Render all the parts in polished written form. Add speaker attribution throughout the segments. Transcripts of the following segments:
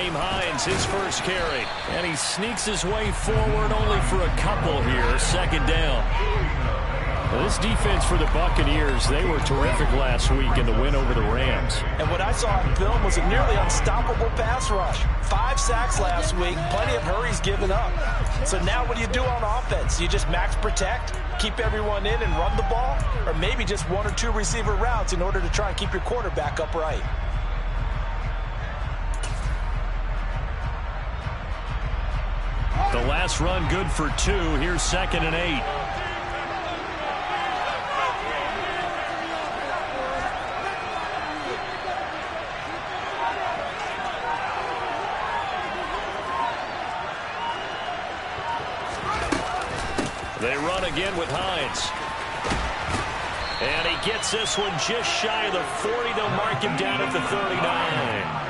Speaker 1: Nyheim Hines, his first carry. And he sneaks his way forward only for a couple here. Second down. Well, this defense for the Buccaneers, they were terrific last week in the win over the Rams.
Speaker 2: And what I saw on film was a nearly unstoppable pass rush. 5 sacks last week, plenty of hurries given up. So now what do you do on offense? You just max protect, keep everyone in and run the ball, or maybe just 1 or 2 receiver routes in order to try and keep your quarterback upright.
Speaker 1: The last run good for 2. Here's 2nd and 8. They run again with Hines. And he gets this one just shy of the 40. They'll mark him down at the 39.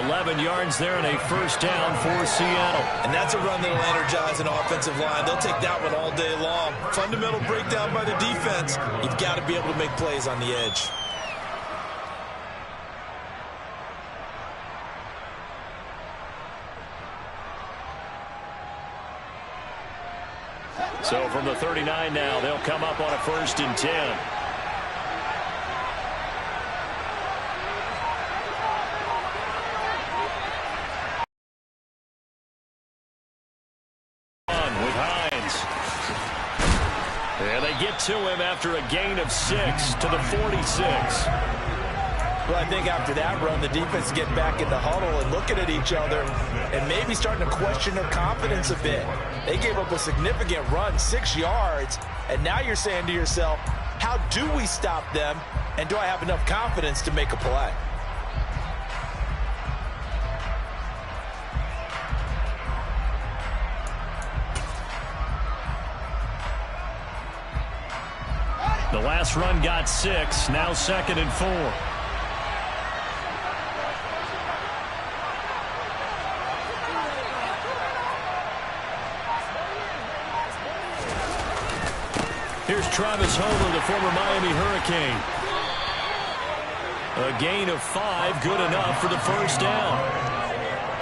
Speaker 1: 11 yards there and a first down for Seattle.
Speaker 2: And that's a run that'll energize an offensive line. They'll take that one all day long. Fundamental breakdown by the defense. You've got to be able to make plays on the edge.
Speaker 1: So from the 39 now, they'll come up on a 1st and 10. With Hines. And they get to him after a gain of 6 to the 46.
Speaker 2: Well, I think after that run, the defense is getting back in the huddle and looking at each other and maybe starting to question their confidence a bit. They gave up a significant run, 6 yards, and now you're saying to yourself, how do we stop them, and do I have enough confidence to make a play?
Speaker 1: The last run got 6, now 2nd and 4. Here's Travis Homer, the former Miami Hurricane. A gain of 5, good enough for the first down.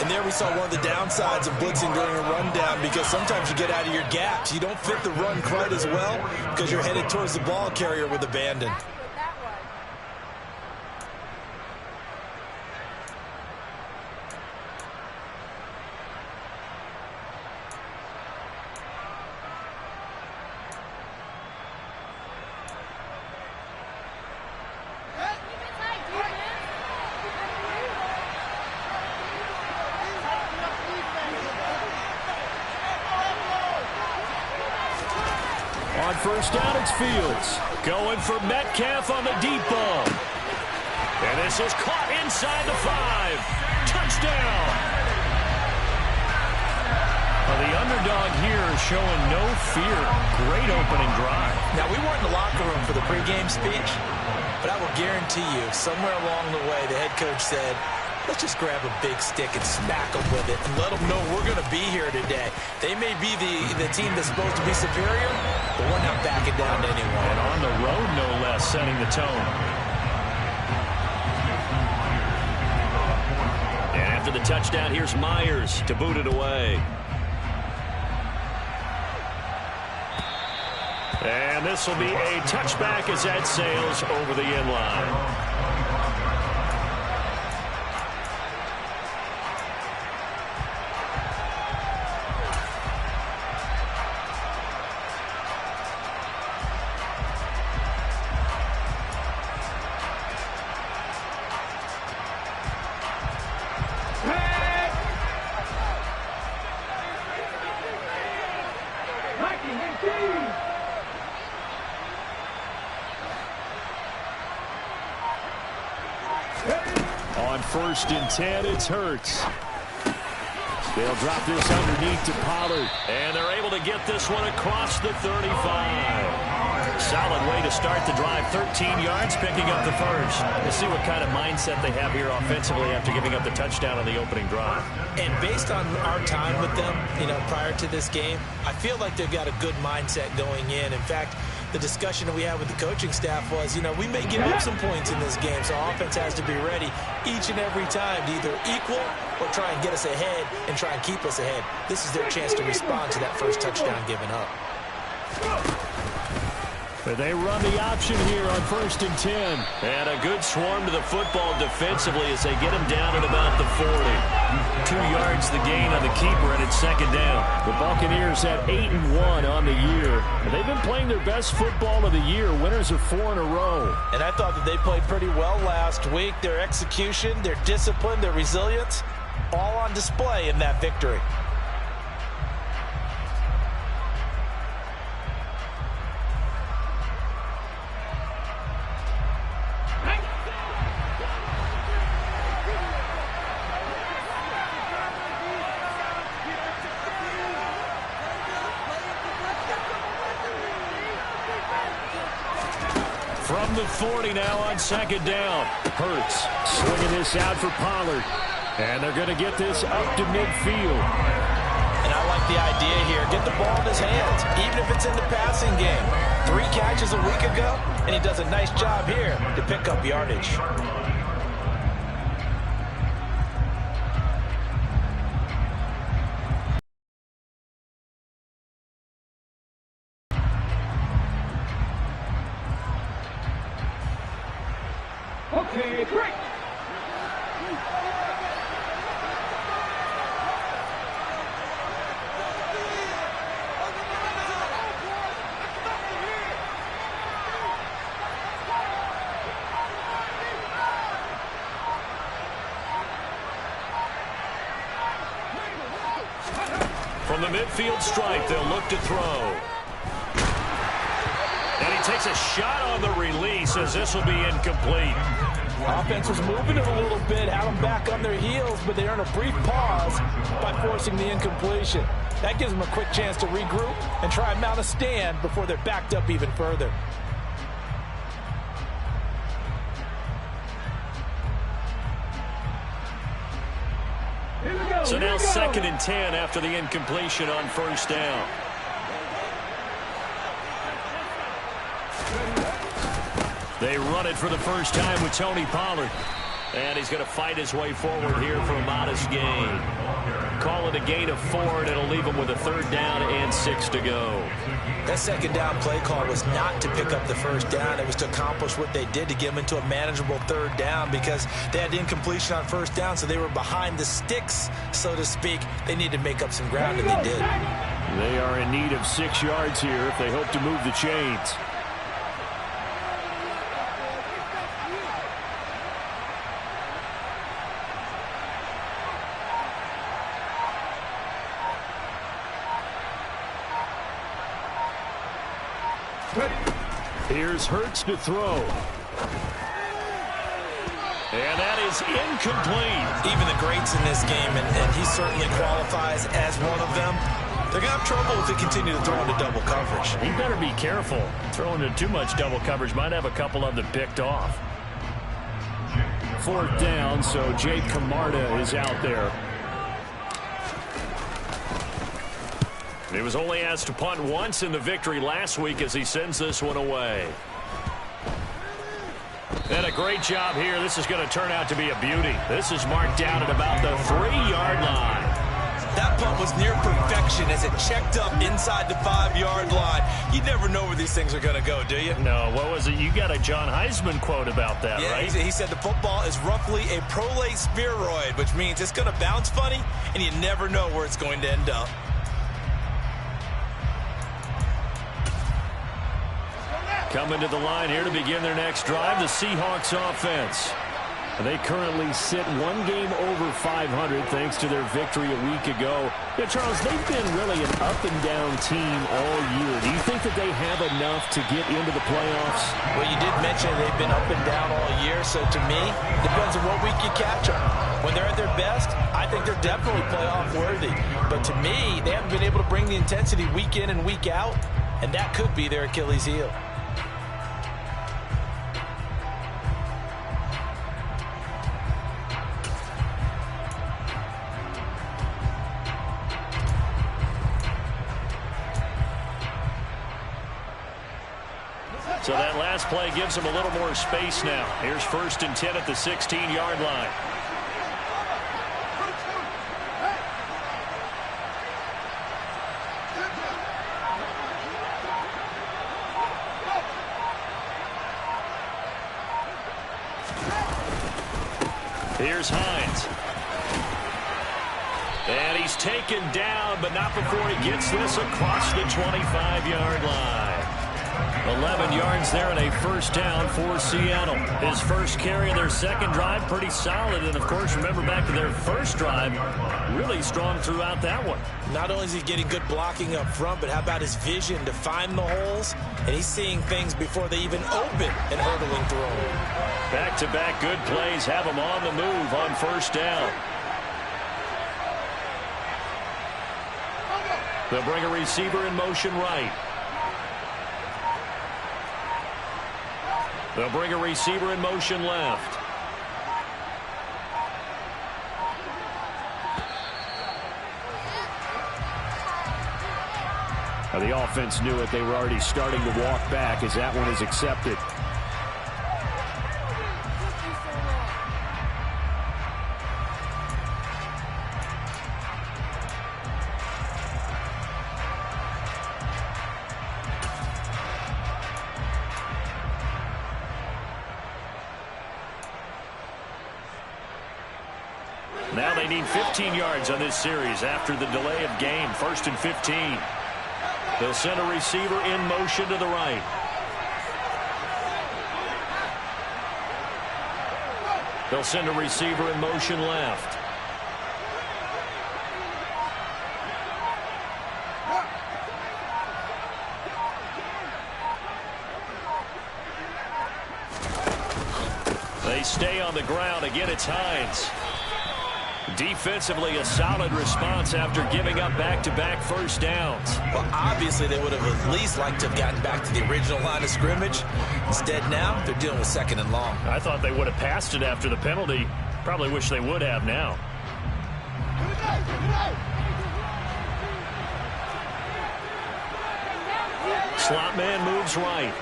Speaker 2: And there we saw one of the downsides of blitzing during a rundown, because sometimes you get out of your gaps. You don't fit the run quite as well because you're headed towards the ball carrier with abandon.
Speaker 1: On first down, it's Fields. Going for Metcalf on the deep ball. And this is caught inside the 5. Touchdown. Well, the underdog here showing no fear. Great opening drive.
Speaker 2: Now, we weren't in the locker room for the pregame speech, but I will guarantee you, somewhere along the way, the head coach said, let's just grab a big stick and smack them with it and let them know we're going to be here today. They may be the team that's supposed to be superior, but we're not backing down to anyone.
Speaker 1: And on the road, no less, setting the tone. And after the touchdown, here's Myers to boot it away. And this will be a touchback as that sails over the end line. On 1st and 10, it's Hurts. They'll drop this underneath to Pollard. And they're able to get this one across the 35. Solid way to start the drive. 13 yards, picking up the first. We'll see what kind of mindset they have here offensively after giving up the touchdown on the opening drive.
Speaker 2: And based on our time with them, prior to this game, I feel like they've got a good mindset going in. In fact, the discussion that we had with the coaching staff was, you know, we may give up some points in this game, so our offense has to be ready each and every time to either equal or try and get us ahead and try and keep us ahead. This is their chance to respond to that first touchdown given up.
Speaker 1: But they run the option here on 1st and 10. And a good swarm to the football defensively as they get him down at about the 40. 2 yards the gain on the keeper, and it's 2nd down. The Buccaneers at 8-1 on the year. And they've been playing their best football of the year. Winners of 4 in a row.
Speaker 2: And I thought that they played pretty well last week. Their execution, their discipline, their resilience, all on display in that victory.
Speaker 1: From the 40 now on 2nd down. Hurts swinging this out for Pollard. And they're going to get this up to midfield.
Speaker 2: And I like the idea here. Get the ball in his hands, even if it's in the passing game. 3 catches a week ago, and he does a nice job here to pick up yardage.
Speaker 3: Okay, break.
Speaker 1: From the midfield stripe, they'll look to throw. And he takes a shot on the release as this will be incomplete.
Speaker 2: Offense was moving it a little bit, had them back on their heels, but they earn a brief pause by forcing the incompletion. That gives them a quick chance to regroup and try and mount a stand before they're backed up even further.
Speaker 1: So now 2nd and 10 after the incompletion on 1st down. They run it for the first time with Tony Pollard. And he's going to fight his way forward here for a modest gain. Call it a gain of 4, and it'll leave him with a 3rd down and 6 to go.
Speaker 2: That 2nd down play call was not to pick up the 1st down. It was to accomplish what they did to get them into a manageable 3rd down because they had incompletion on 1st down, so they were behind the sticks, so to speak. They needed to make up some ground, and they did.
Speaker 1: They are in need of 6 yards here if they hope to move the chains. Here's Hurts to throw. And that is incomplete.
Speaker 2: Even the greats in this game, and he certainly qualifies as one of them, they're going to have trouble if they continue to throw into double coverage.
Speaker 1: He better be careful. Throwing into too much double coverage might have a couple of them picked off. 4th down, so Jake Camarda is out there. He was only asked to punt once in the victory last week as he sends this one away. And a great job here. This is going to turn out to be a beauty. This is marked down at about the 3-yard line.
Speaker 2: That punt was near perfection as it checked up inside the 5-yard line. You never know where these things are going to go, do you?
Speaker 1: No, what was it? You got a John Heisman quote about that,
Speaker 2: yeah,
Speaker 1: right?
Speaker 2: He said the football is roughly a prolate spheroid, which means it's going to bounce funny, and you never know where it's going to end up.
Speaker 1: Coming to the line here to begin their next drive, the Seahawks offense. They currently sit 1 game over 500 thanks to their victory a week ago. Yeah, Charles, they've been really an up-and-down team all year. Do you think that they have enough to get into the playoffs?
Speaker 2: Well, you did mention they've been up and down all year, so to me, depends on what week you catch them. When they're at their best, I think they're definitely playoff worthy. But to me, they haven't been able to bring the intensity week in and week out, and that could be their Achilles heel.
Speaker 1: So that last play gives them a little more space now. Here's 1st and 10 at the 16-yard line. Here's Hines. And he's taken down, but not before he gets this across the 25-yard line. 11 yards there and a 1st down for Seattle. His first carry of their second drive, pretty solid. And, of course, remember back to their first drive, really strong throughout that one.
Speaker 2: Not only is he getting good blocking up front, but how about his vision to find the holes? And he's seeing things before they even open and hurdling through them.
Speaker 1: Back-to-back good plays have him on the move on 1st down. They'll bring a receiver in motion right. They'll bring a receiver in motion left.
Speaker 4: Now the offense knew it. They were already starting to walk back as that one is accepted.
Speaker 1: Now they need 15 yards on this series after the delay of game. 1st and 15. They'll send a receiver in motion to the right. They'll send a receiver in motion left. They stay on the ground. Again, it's Hines. Defensively, a solid response after giving up back-to-back 1st downs.
Speaker 2: Well, obviously, they would have at least liked to have gotten back to the original line of scrimmage. Instead, now, they're dealing with 2nd and long.
Speaker 1: I thought they would have passed it after the penalty. Probably wish they would have now. Slot man moves right.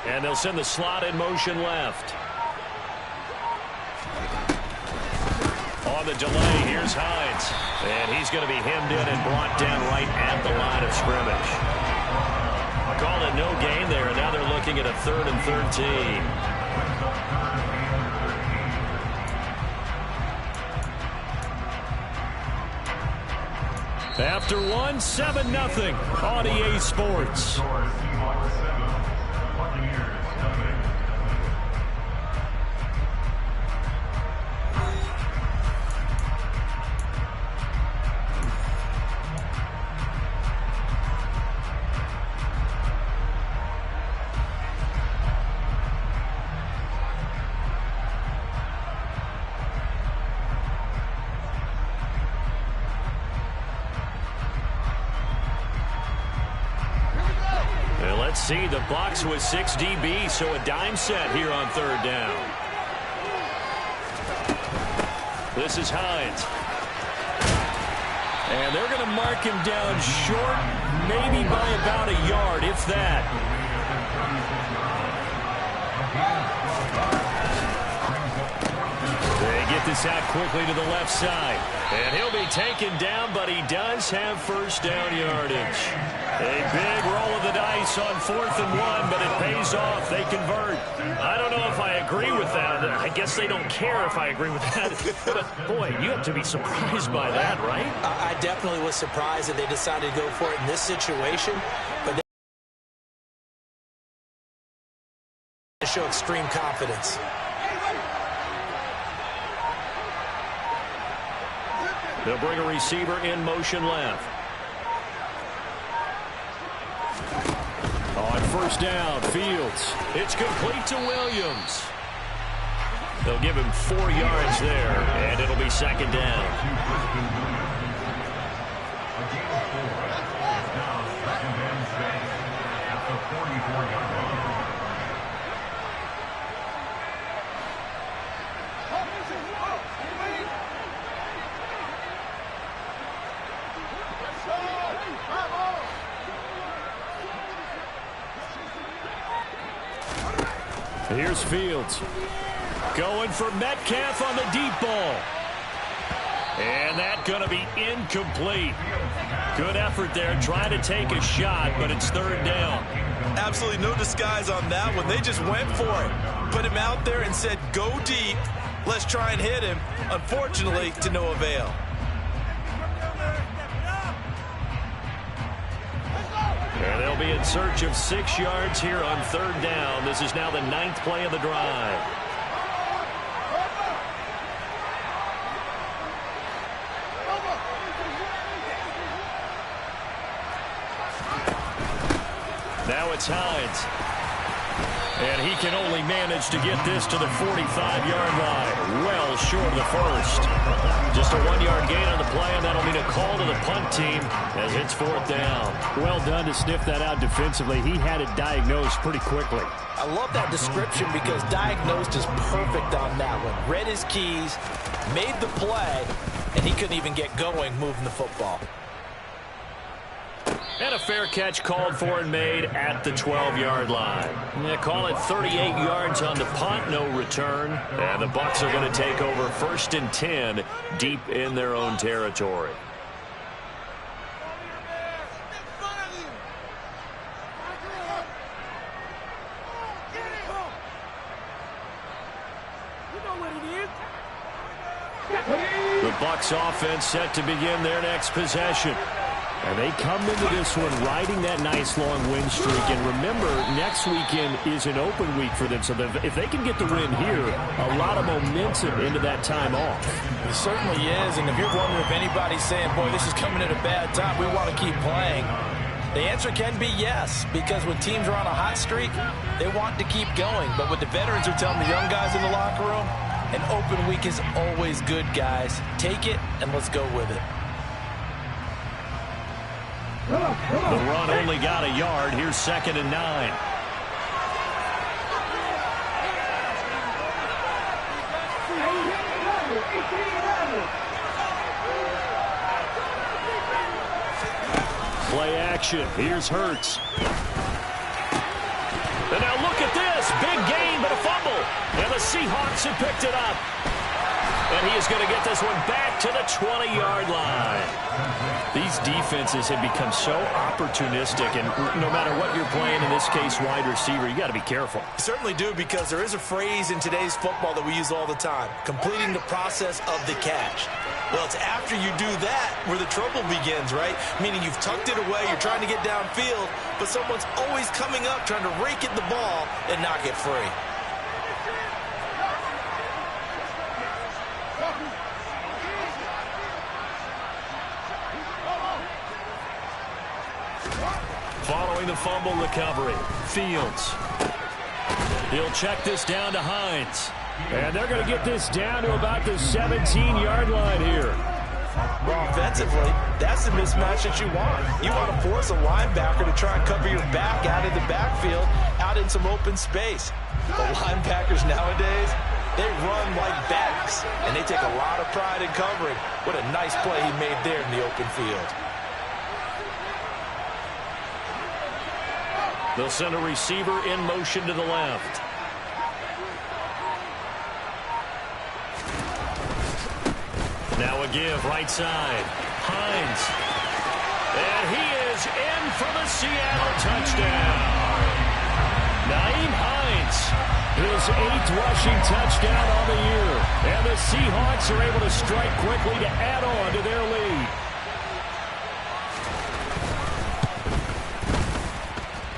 Speaker 1: And they'll send the slot in motion left. On the delay, here's Hines. And he's going to be hemmed in and brought down right at the line of scrimmage. Called it no gain there, and now they're looking at a 3rd and 13. After one, 7-0 on EA Sports. See, the box was 6 DB, so a dime set here on 3rd down. This is Hines. And they're going to mark him down short, maybe by about a yard, if that. They get this out quickly to the left side. And he'll be taken down, but he does have 1st down yardage. A big roll of the dice on 4th and 1, but it pays off. They convert. I don't know if I agree with that. I guess they don't care if I agree with that. But, boy, you have to be surprised by that, right?
Speaker 2: I definitely was surprised that they decided to go for it in this situation. But they show extreme confidence.
Speaker 1: They'll bring a receiver in motion left. On 1st down, Fields. It's complete to Williams. They'll give him 4 yards there, and it'll be 2nd down. Here's Fields. Going for Metcalf on the deep ball. And that's going to be incomplete. Good effort there trying to take a shot, but it's third down.
Speaker 2: Absolutely no disguise on that one. They just went for it. Put him out there and said, go deep. Let's try and hit him. Unfortunately, to no avail.
Speaker 1: And they'll be in search of 6 yards here on third down. This is now the 9th play of the drive. Now it's Hines. And he can only manage to get this to the 45-yard line. Well short of the first. Just a 1-yard gain on the play, and that'll mean a call to the punt team as it's fourth down.
Speaker 4: Well done to sniff that out defensively. He had it diagnosed pretty quickly.
Speaker 2: I love that description because diagnosed is perfect on that one. Read his keys, made the play, and he couldn't even get going moving the football.
Speaker 1: And a fair catch called for and made at the 12-yard line. They call it 38 yards on the punt, no return. And the Bucs are going to take over 1st and 10 deep in their own territory. The Bucs offense set to begin their next possession.
Speaker 4: And they come into this one riding that nice long win streak. And remember, next weekend is an open week for them. So if they can get the win here, a lot of momentum into that time off.
Speaker 2: It certainly is. And if you're wondering if anybody's saying, boy, this is coming at a bad time, we want to keep playing, the answer can be yes. Because when teams are on a hot streak, they want to keep going. But what the veterans are telling the young guys in the locker room, an open week is always good, guys. Take it and let's go with it.
Speaker 1: The run only got a yard. Here's 2nd and 9. Play action. Here's Hurts. And now look at this. Big gain, but a fumble. And the Seahawks have picked it up. And he is going to get this one back to the 20-yard line. These defenses have become so opportunistic, and no matter what you're playing, in this case, wide receiver, you got to be careful.
Speaker 2: You certainly do, because there is a phrase in today's football that we use all the time, completing the process of the catch. Well, it's after you do that where the trouble begins, right? Meaning you've tucked it away, you're trying to get downfield, but someone's always coming up trying to rake at the ball and knock it free. Following the fumble recovery, Fields. He'll check this down to Hines.
Speaker 4: And they're going to get this down to about the 17-yard line here.
Speaker 2: Well, offensively, that's the mismatch that you want. You want to force a linebacker to try and cover your back out of the backfield, out in some open space. The linebackers nowadays, they run like backs, and they take a lot of pride in covering. What a nice play he made there in the open field.
Speaker 1: They'll send a receiver in motion to the left. Now a give, right side. Hines. And he is in for the Seattle touchdown. Nyheim Hines, his 8th rushing touchdown on the year. And the Seahawks are able to strike quickly to add on to their lead.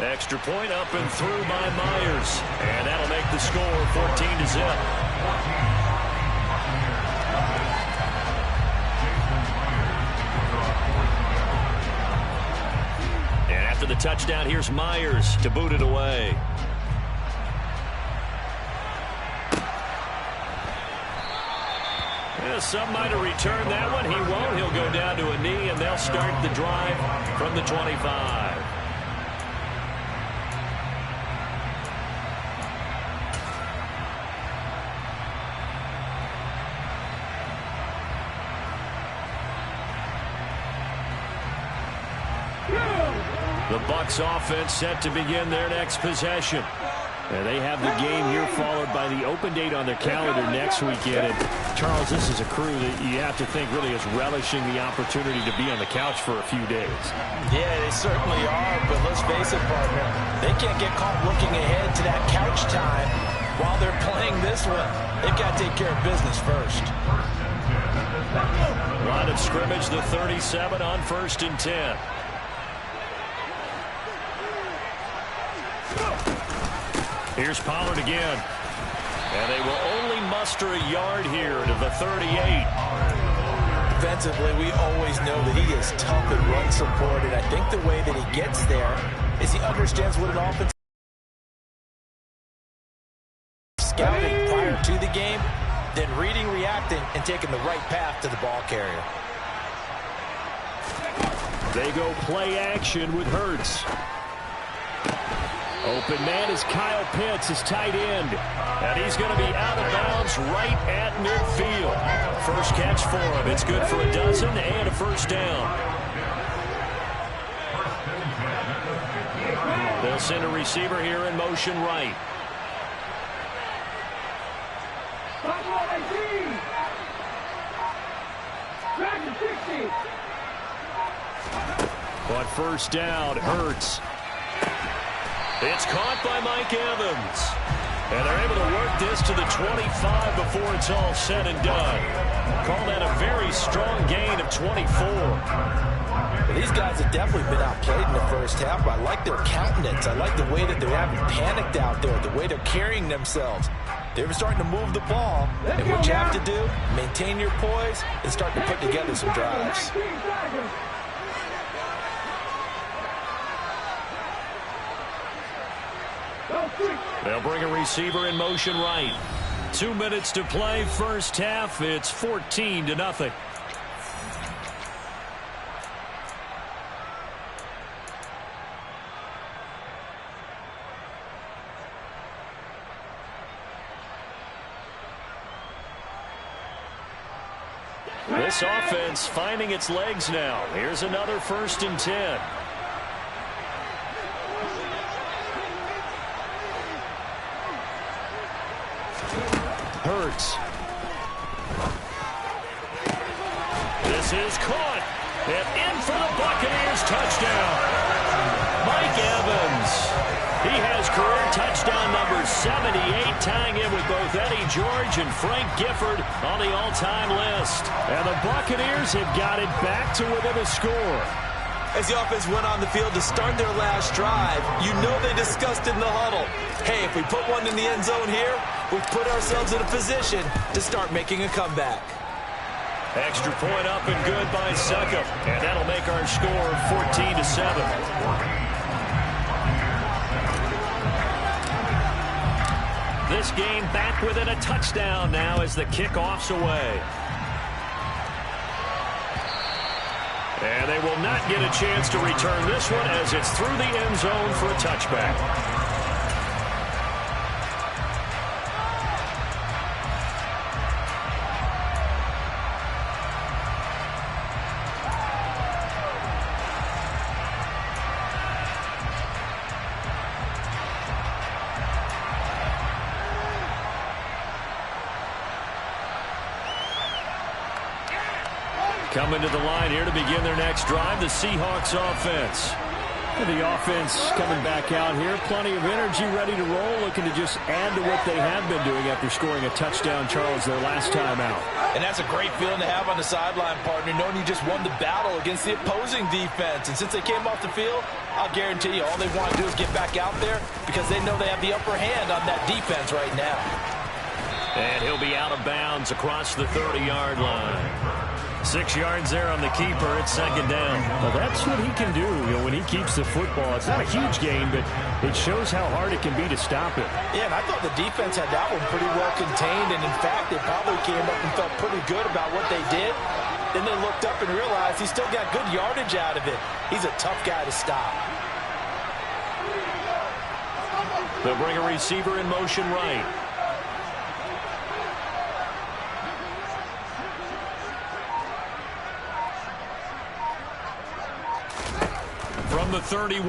Speaker 1: Extra point up and through by Myers. And that'll make the score 14-0. And after the touchdown, here's Myers to boot it away. Yeah, some might have returned that one. He won't. He'll go down to a knee, and they'll start the drive from the 25. The Bucs offense set to begin their next possession.
Speaker 4: And they have the game here followed by the open date on their calendar next weekend. And Charles, this is a crew that you have to think really is relishing the opportunity to be on the couch for a few days.
Speaker 2: Yeah, they certainly are, but let's face it, partner, they can't get caught looking ahead to that couch time while they're playing this one. They've got to take care of business first.
Speaker 1: Line of scrimmage, the 37 on 1st and 10. Here's Pollard again. And they will only muster a yard here to the 38.
Speaker 2: Defensively, we always know that he is tough and run support, and I think the way that he gets there is he understands what an offense scouting prior to the game, then reading, reacting, and taking the right path to the ball carrier.
Speaker 4: They go play action with Hurts. Open man is Kyle Pitts, his tight end. And he's going to be out of bounds right at midfield. First catch for him. It's good for a dozen and a first down. They'll send a receiver here in motion right. But first down, Hurts. It's caught by Mike Evans. And they're able to work this to the 25 before it's all said and done. Call that a very strong gain of 24.
Speaker 2: Well, these guys have definitely been outplayed in the first half, but I like their countenance. I like the way that they haven't panicked out there, the way they're carrying themselves. They're starting to move the ball, and what you have to do, maintain your poise and start to put together some drives.
Speaker 1: They'll bring a receiver in motion right. 2 minutes to play, first half. It's 14-0. This offense finding its legs now. Here's another 1st and 10. Hurts. This is caught. And in for the Buccaneers, touchdown. Mike Evans. He has career touchdown number 78, tying in with both Eddie George and Frank Gifford on the all-time list. And the Buccaneers have got it back to within a score.
Speaker 2: As the offense went on the field to start their last drive, you know they discussed in the huddle, hey, if we put one in the end zone here, we've put ourselves in a position to start making a comeback.
Speaker 1: Extra point up and good by Succop. And that'll make our score 14-7. This game back within a touchdown now as the kickoff's away. And they will not get a chance to return this one as it's through the end zone for a touchback. Coming to the line here to begin their next drive, the Seahawks offense. And the offense coming back out here. Plenty of energy, ready to roll, looking to just add to what they have been doing after scoring a touchdown, Charles, their last time out.
Speaker 2: And that's a great feeling to have on the sideline, partner, knowing you just won the battle against the opposing defense. And since they came off the field, I'll guarantee you all they want to do is get back out there because they know they have the upper hand on that defense right now.
Speaker 1: And he'll be out of bounds across the 30-yard line. 6 yards there on the keeper. It's second down.
Speaker 4: Well, that's what he can do, when he keeps the football. It's not a huge gain, but it shows how hard it can be to stop it.
Speaker 2: Yeah, and I thought the defense had that one pretty well contained, and in fact, they probably came up and felt pretty good about what they did. Then they looked up and realized he still got good yardage out of it. He's a tough guy to stop.
Speaker 1: They'll bring a receiver in motion right. From the 31,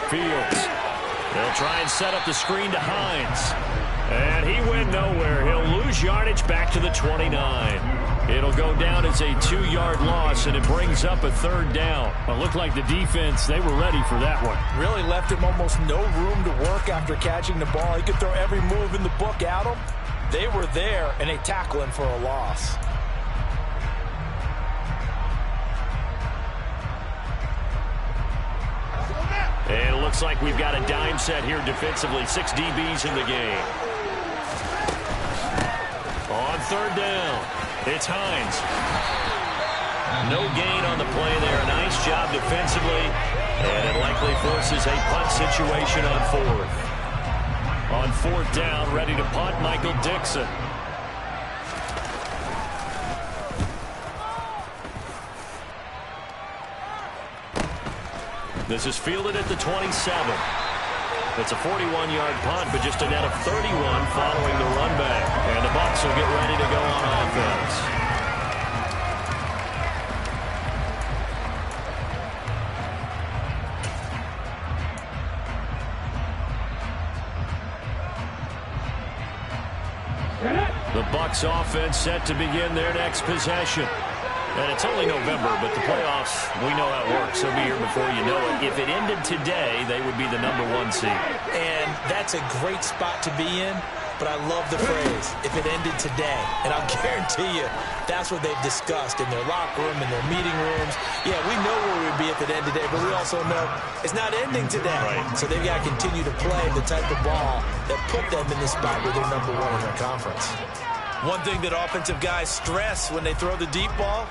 Speaker 1: Fields. He'll try and set up the screen to Hines. And he went nowhere. He'll lose yardage back to the 29. It'll go down as a 2-yard loss, and it brings up a 3rd down.
Speaker 4: It looked like the defense, they were ready for that one.
Speaker 2: Really left him almost no room to work after catching the ball. He could throw every move in the book at him. They were there, and they tackle him for a loss.
Speaker 1: And it looks like we've got a dime set here defensively. 6 DBs in the game. On 3rd down, it's Hines. No gain on the play there. Nice job defensively. And it likely forces a punt situation on 4th. On 4th down, ready to punt, Michael Dixon. This is fielded at the 27. It's a 41-yard punt, but just a net of 31 following the run back. And the Bucs will get ready to go on offense. The Bucs offense set to begin their next possession. And it's only November, but the playoffs, we know how it works. They'll be here before you know it. If it ended today, they would be the #1 seed.
Speaker 2: And that's a great spot to be in, but I love the phrase, if it ended today. And I'll guarantee you, that's what they've discussed in their locker room, in their meeting rooms. Yeah, we know where we'd be at the end today, but we also know it's not ending today.
Speaker 1: Right.
Speaker 2: So they've got to continue to play the type of ball that put them in this spot where they're #1 in their conference. One thing that offensive guys stress when they throw the deep ball,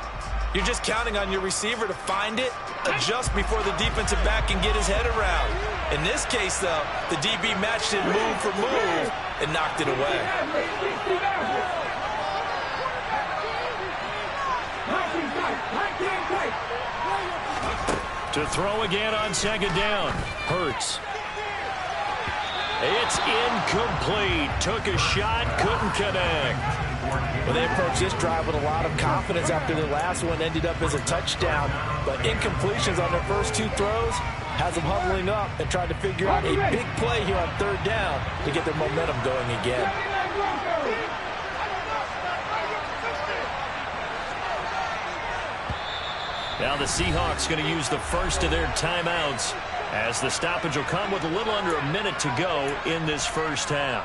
Speaker 2: you're just counting on your receiver to find it, adjust before the defensive back can get his head around. In this case, though, the DB matched it move for move and knocked it away.
Speaker 1: To throw again on 2nd down. Hurts. It's incomplete. Took a shot, couldn't connect.
Speaker 2: Well, they approached this drive with a lot of confidence after the last one ended up as a touchdown. But incompletions on their first 2 throws has them huddling up and trying to figure out a big play here on 3rd down to get their momentum going again.
Speaker 1: Now the Seahawks going to use the first of their timeouts, as the stoppage will come with a little under a minute to go in this first half.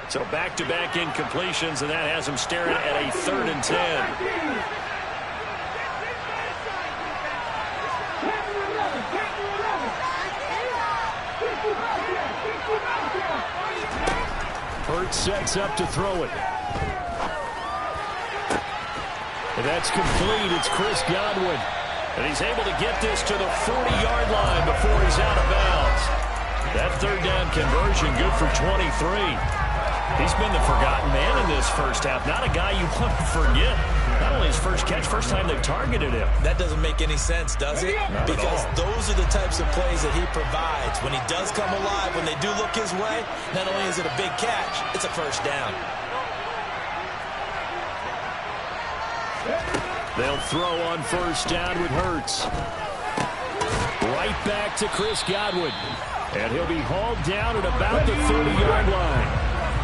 Speaker 1: So back-to-back incompletions, and that has them staring at a 3rd and 10.
Speaker 4: Hurts sets up to throw it. And that's complete. It's Chris Godwin.
Speaker 1: And he's able to get this to the 40-yard line before he's out of bounds. That 3rd down conversion good for 23. He's been the forgotten man in this first half. Not a guy you want to forget. Not only his first catch, first time they've targeted him.
Speaker 2: That doesn't make any sense, does it? Because those are the types of plays that he provides. When he does come alive, when they do look his way, not only is it a big catch, it's a first down.
Speaker 4: They'll throw on 1st down with Hurts. Right back to Chris Godwin. And he'll be hauled down at about the 30-yard line.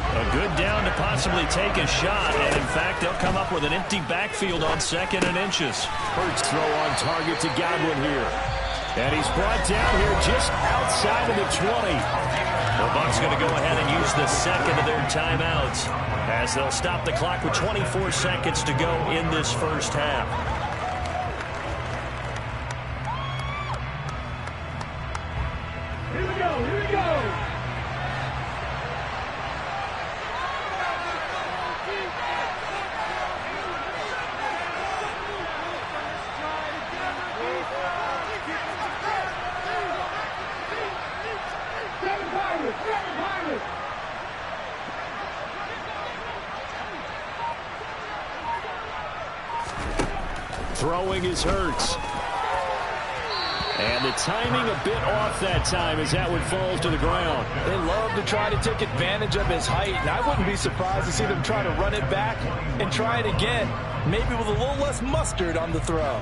Speaker 1: A good down to possibly take a shot. And, in fact, they'll come up with an empty backfield on 2nd and inches.
Speaker 4: Hurts throw on target to Godwin here. And he's brought down here just outside of the 20.
Speaker 1: The Bucs going to go ahead and use the 2nd of their timeouts, as they'll stop the clock with 24 seconds to go in this first half.
Speaker 3: Here we go, here we go.
Speaker 4: Throwing is Hurts. And the timing a bit off that time as that one falls to the ground.
Speaker 2: They love to try to take advantage of his height, and I wouldn't be surprised to see them try to run it back and try it again, maybe with a little less mustard on the throw.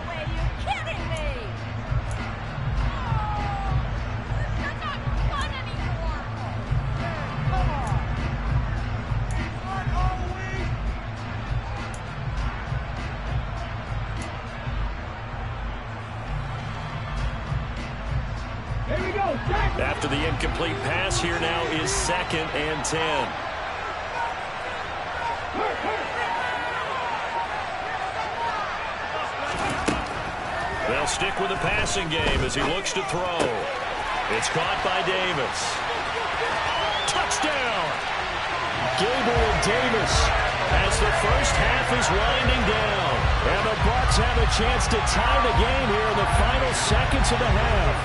Speaker 1: after the incomplete pass. Here now is 2nd and 10. They'll stick with the passing game as he looks to throw. It's caught by Davis. Touchdown!
Speaker 4: Gabriel Davis
Speaker 1: As the first half is winding down.
Speaker 4: And the Bucs have a chance to tie the game here in the final seconds of the half.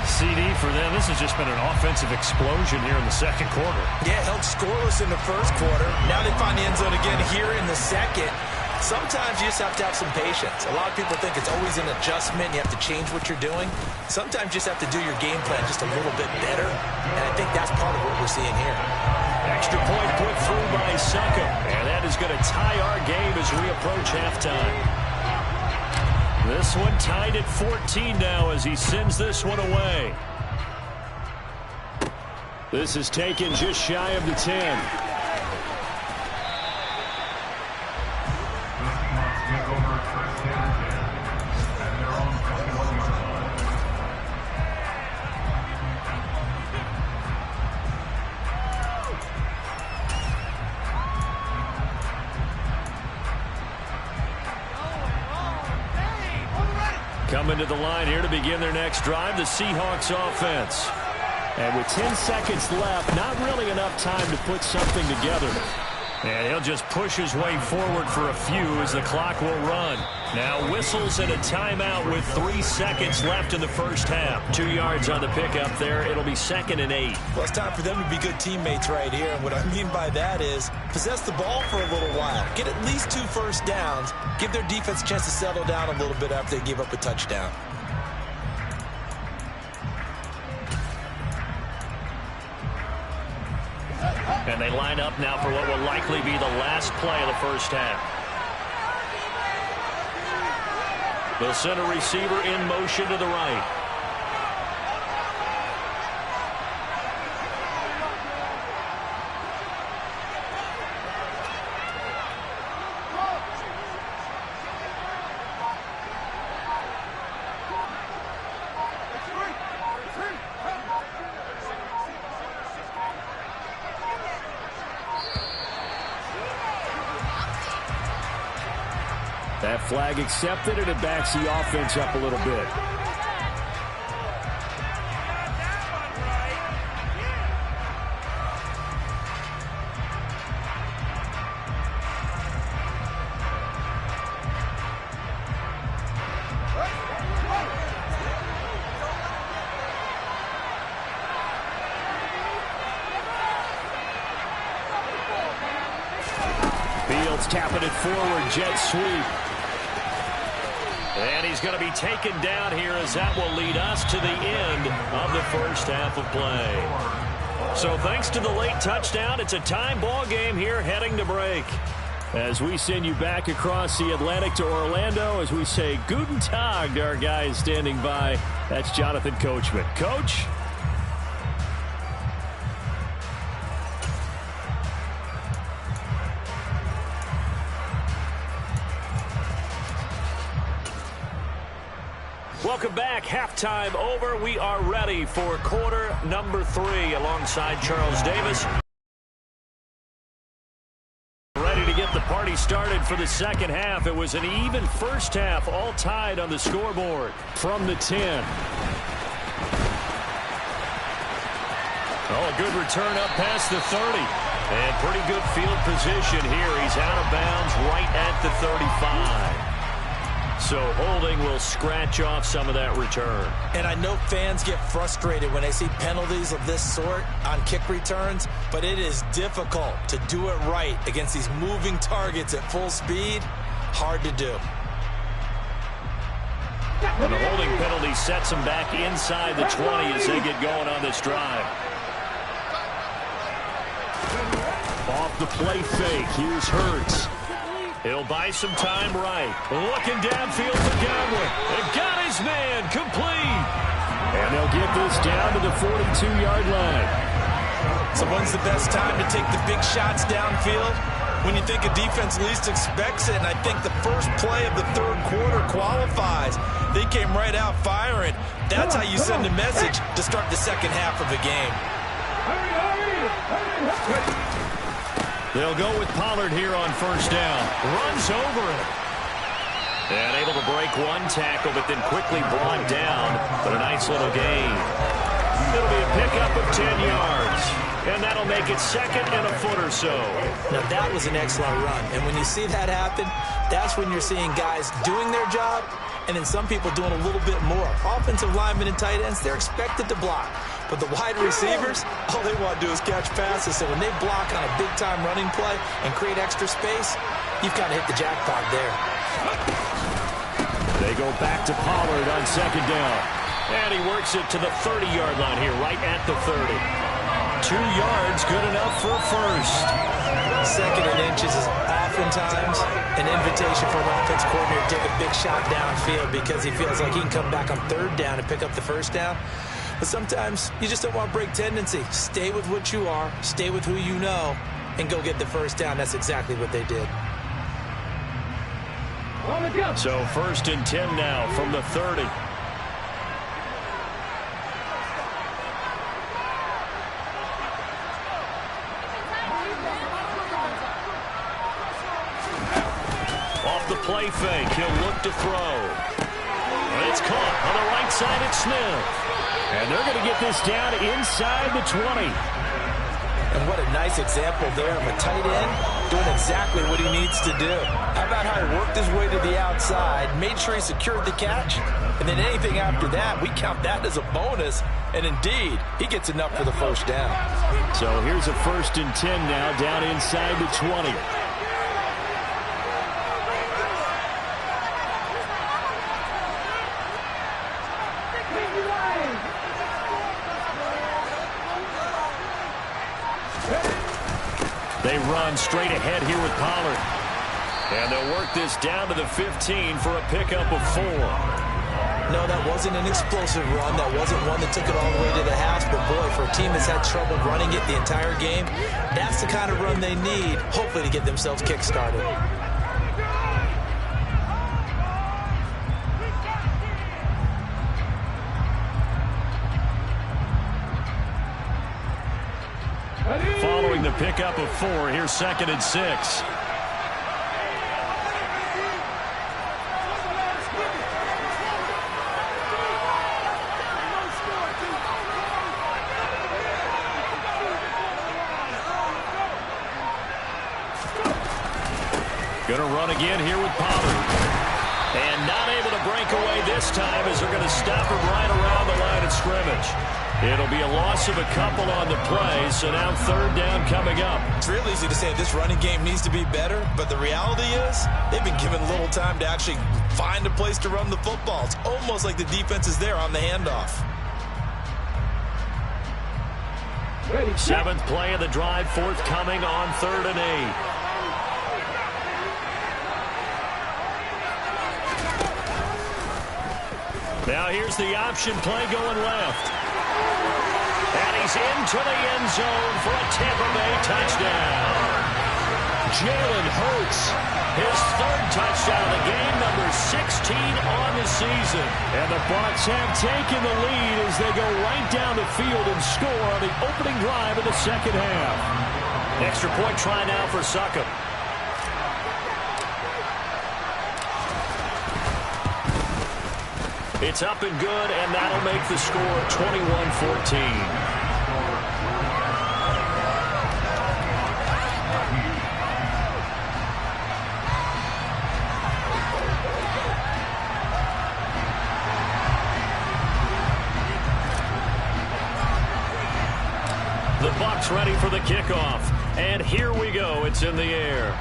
Speaker 1: CD for them, this has just been an offensive explosion here in the second quarter.
Speaker 2: Yeah, held scoreless in the first quarter. Now they find the end zone again here in the second. Sometimes you just have to have some patience. A lot of people think it's always an adjustment. You have to change what you're doing. Sometimes you just have to do your game plan just a little bit better. And I think that's part of what we're seeing here.
Speaker 1: Extra point put through by Suckum. And that is going to tie our game as we approach halftime. This one tied at 14 now as he sends this one away.
Speaker 4: This is taken just shy of the 10.
Speaker 1: Coming to the line here to begin their next drive, the Seahawks offense.
Speaker 4: And with 10 seconds left, not really enough time to put something together.
Speaker 1: And he'll just push his way forward for a few as the clock will run. Now whistles and a timeout with 3 seconds left in the first half. 2 yards on the pickup there. It'll be 2nd and 8.
Speaker 2: Well, it's time for them to be good teammates right here. And what I mean by that is possess the ball for a little while. Get at least 2 first downs. Give their defense a chance to settle down a little bit after they give up a touchdown.
Speaker 1: And they line up now for what will likely be the last play of the first half. They'll send a receiver in motion to the right.
Speaker 4: That flag accepted, and it backs the offense up a little bit. Fields tapping it forward, jet sweep.
Speaker 1: And he's going to be taken down here as that will lead us to the end of the first half of play. So thanks to the late touchdown, it's a time ball game here heading to break.
Speaker 4: As we send you back across the Atlantic to Orlando, as we say Guten Tag to our guys standing by, that's Jonathan Coachman. Coach?
Speaker 1: Welcome back. Halftime over. We are ready for quarter number 3 alongside Charles Davis. Ready to get the party started for the second half. It was an even first half, all tied on the scoreboard.
Speaker 4: From the 10.
Speaker 1: Oh, a good return up past the 30. And pretty good field position here. He's out of bounds right at the 35. So holding will scratch off some of that return.
Speaker 2: And I know fans get frustrated when they see penalties of this sort on kick returns, but it is difficult to do it right against these moving targets at full speed. Hard to do.
Speaker 1: And the holding penalty sets them back inside the 20 as they get going on this drive.
Speaker 4: Off the play fake. Here's Hurts.
Speaker 1: He'll buy some time right. Looking downfield for Godwin. And got his man complete.
Speaker 4: And they'll get this down to the 42-yard line.
Speaker 2: So when's the best time to take the big shots downfield? When you think a defense least expects it, and I think the first play of the third quarter qualifies. They came right out firing. That's how you send a message to start the second half of a game.
Speaker 1: They'll go with Pollard here on first down. Runs over it. And able to break one tackle, but then quickly brought down. But a nice little gain. It'll be a pickup of 10 yards. And that'll make it second and a foot or so.
Speaker 2: Now, that was an excellent run. And when you see that happen, that's when you're seeing guys doing their job and then some people doing a little bit more. Offensive linemen and tight ends, they're expected to block. But the wide receivers, all they want to do is catch passes. So when they block on a big-time running play and create extra space, you've got to hit the jackpot there.
Speaker 1: They go back to Pollard on second down. And he works it to the 30-yard line here, right at the 30. 2 yards, good enough for a first.
Speaker 2: Second and inches is oftentimes an invitation for an offense coordinator to take a big shot downfield because he feels like he can come back on third down and pick up the first down. But sometimes you just don't want to break tendency. Stay with what you are, stay with who you know, and go get the first down. That's exactly what they did.
Speaker 1: So first and 10 now from the 30. Off the play fake, he'll look to throw. And it's caught on the right side at Smith. And they're going to get this down inside the 20.
Speaker 2: And what a nice example there of a tight end doing exactly what he needs to do. How about how he worked his way to the outside, made sure he secured the catch, and then anything after that, we count that as a bonus. And indeed, he gets enough for the first down.
Speaker 1: So here's a first and 10 now down inside the 20. They run straight ahead here with Pollard. And they'll work this down to the 15 for a pickup of 4.
Speaker 2: No, that wasn't an explosive run. That wasn't one that took it all the way to the house. But, boy, for a team that's had trouble running it the entire game, that's the kind of run they need, hopefully, to get themselves kick-started.
Speaker 1: Following the pickup of 4, here's second and 6. Going to run again here with Pollard. And not able to break away this time as they're going to stop him right around the line of scrimmage. It'll be a loss of a couple on the play, so now third down coming up.
Speaker 2: It's real easy to say this running game needs to be better, but the reality is they've been given little time to actually find a place to run the football. It's almost like the defense is there on the handoff.
Speaker 1: Seventh play of the drive, forthcoming on 3rd and 8. Now here's the option play going left. And he's into the end zone for a Tampa Bay touchdown. Jalen Hurts, his 3rd touchdown of the game, number 16 on the season. And the Bucs have taken the lead as they go right down the field and score on the opening drive of the second half. Extra point try now for Succop. It's up and good, and that'll make the score 21-14. The Bucs ready for the kickoff, and here we go. It's in the air.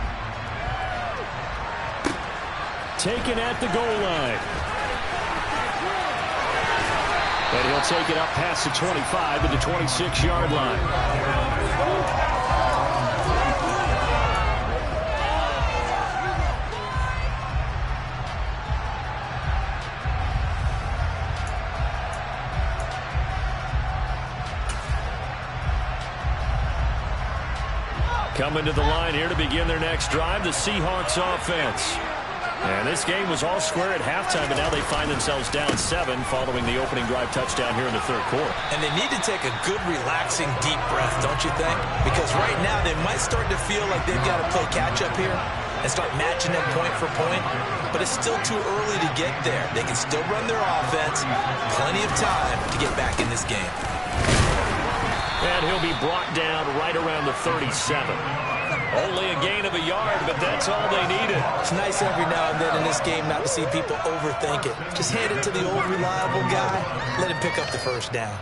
Speaker 1: Taken at the goal line. And he'll take it up past the 25 to the 26-yard line. Coming to the line here to begin their next drive, the Seahawks offense.
Speaker 4: And this game was all square at halftime, but now they find themselves down 7 following the opening drive touchdown here in the third quarter.
Speaker 2: And they need to take a good, relaxing, deep breath, don't you think? Because right now they might start to feel like they've got to play catch-up here and start matching them point for point. But it's still too early to get there. They can still run their offense. Plenty of time to get back in this game.
Speaker 4: And he'll be brought down right around the 37. Only a gain of a yard, but that's all they needed.
Speaker 2: It's nice every now and then in this game not to see people overthink it. Just hand it to the old reliable guy. Let him pick up the first down.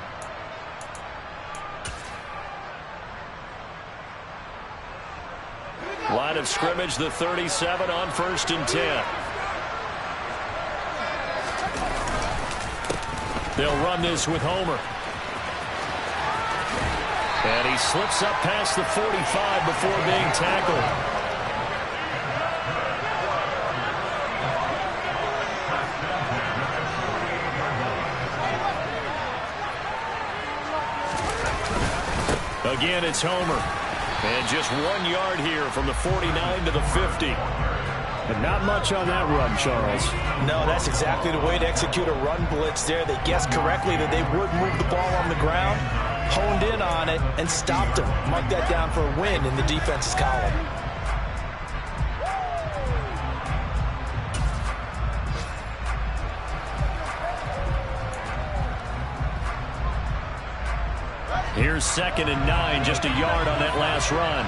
Speaker 4: Line of scrimmage, the 37 on 1st and 10. They'll run this with Homer. And he slips up past the 45 before being tackled. Again, it's Homer. And just 1 yard here from the 49 to the 50. And not much on that run, Charles.
Speaker 2: No, that's exactly the way to execute a run blitz there. They guessed correctly that they would move the ball on the ground, honed in on it, and stopped them. Mark that down for a win in the defense's column.
Speaker 4: Here's 2nd and 9, just a yard on that last run.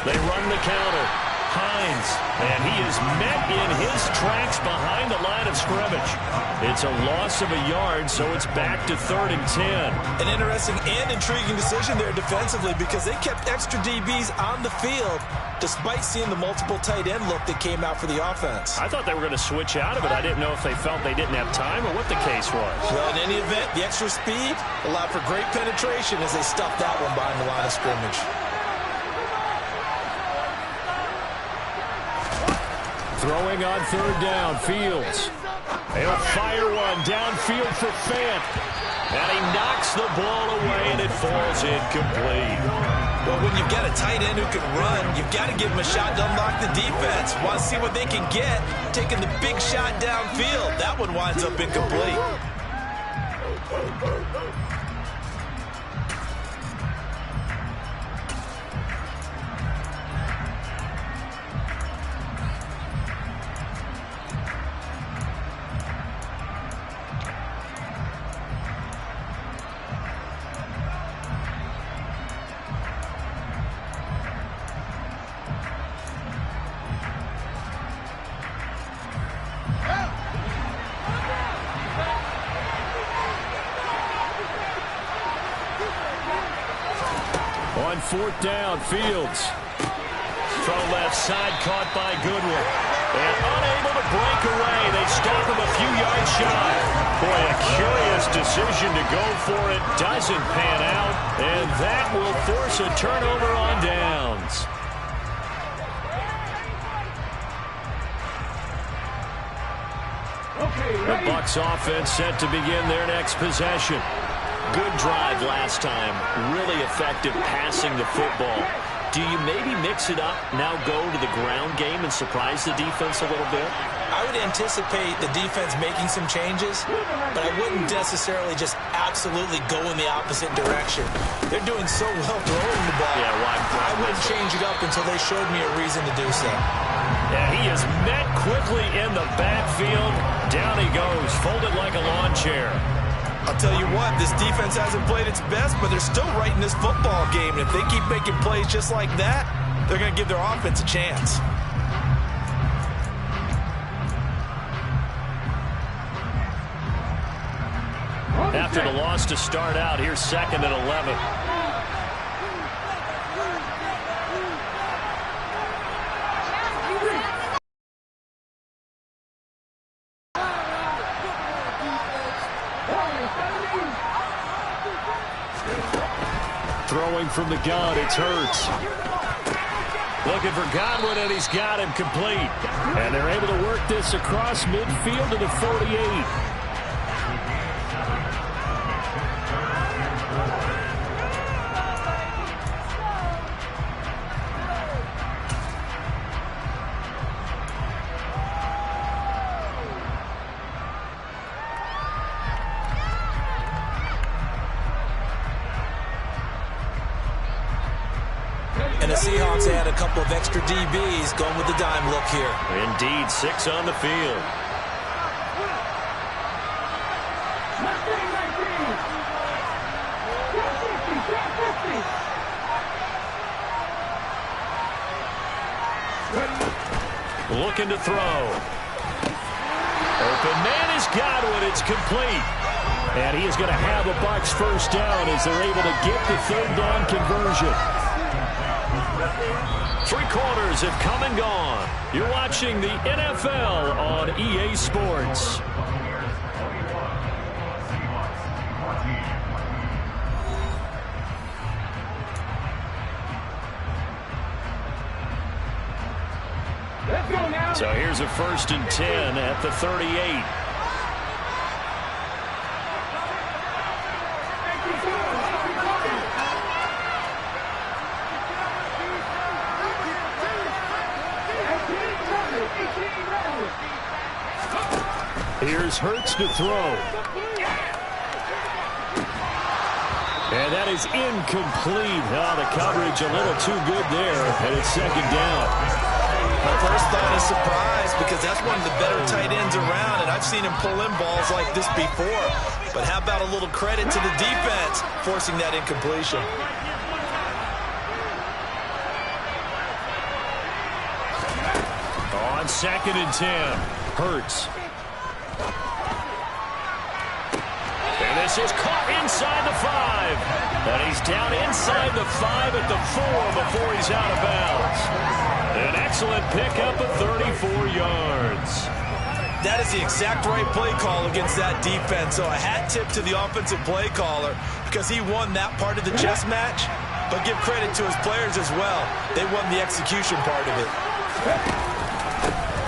Speaker 4: They run the counter. Hines, and he is met in his tracks behind the line of scrimmage. It's a loss of a yard, so it's back to 3rd and 10.
Speaker 2: An interesting and intriguing decision there defensively because they kept extra DBs on the field despite seeing the multiple tight end look that came out for the offense.
Speaker 4: I thought they were going to switch out of it. I didn't know if they felt they didn't have time or what the case was.
Speaker 2: Well, in any event, the extra speed allowed for great penetration as they stuffed that one behind the line of scrimmage.
Speaker 4: Throwing on 3rd down, Fields. He'll fire one downfield for Fant. And he knocks the ball away, and it falls incomplete.
Speaker 2: Well, when you've got a tight end who can run, you've got to give him a shot to unlock the defense. Want to see what they can get, taking the big shot downfield. That one winds up incomplete.
Speaker 4: On 4th down, Fields. Throw left side, caught by Goodwin. And unable to break away. They stop him a few yards shy. Boy, a curious decision to go for it. Doesn't pan out. And that will force a turnover on downs. The Bucs offense set to begin their next possession. Good drive last time. Really effective passing the football. Do you maybe mix it up, now go to the ground game and surprise the defense a little bit?
Speaker 2: I would anticipate the defense making some changes, but I wouldn't necessarily just absolutely go in the opposite direction. They're doing so well throwing the ball.
Speaker 4: Yeah,
Speaker 2: I wouldn't change it up until they showed me a reason to do so.
Speaker 4: Yeah, he is met quickly in the backfield. Down he goes, folded like a lawn chair.
Speaker 2: I'll tell you what, this defense hasn't played its best, but they're still right in this football game. And if they keep making plays just like that, they're going to give their offense a chance.
Speaker 4: After the loss to start out, here's 2nd and 11. Throwing from the gun, it's Hurts. Looking for Godwin, and he's got him complete. And they're able to work this across midfield to the 48.
Speaker 2: And the Seahawks add a couple of extra DBs going with the dime look here.
Speaker 1: Indeed, 6 on the field. Looking to throw. Open man has got one. It's complete.
Speaker 4: And he is going to have a Bucs first down as they're able to get the third down conversion.
Speaker 1: 3 quarters have come and gone. You're watching the NFL on EA Sports. So here's a 1st and 10 at the 38.
Speaker 4: Here's Hurts to throw. And that is incomplete. Oh, the coverage a little too good there, and it's 2nd down.
Speaker 2: My first thought is surprise because that's one of the better tight ends around, and I've seen him pull in balls like this before. But how about a little credit to the defense forcing that incompletion?
Speaker 4: On 2nd and 10, Hurts.
Speaker 1: And this is caught inside the 5. And he's down inside the 5 at the 4 before he's out of bounds. An excellent pickup of 34 yards.
Speaker 2: That is the exact right play call against that defense. So a hat tip to the offensive play caller because he won that part of the chess match. But give credit to his players as well. They won the execution part of it.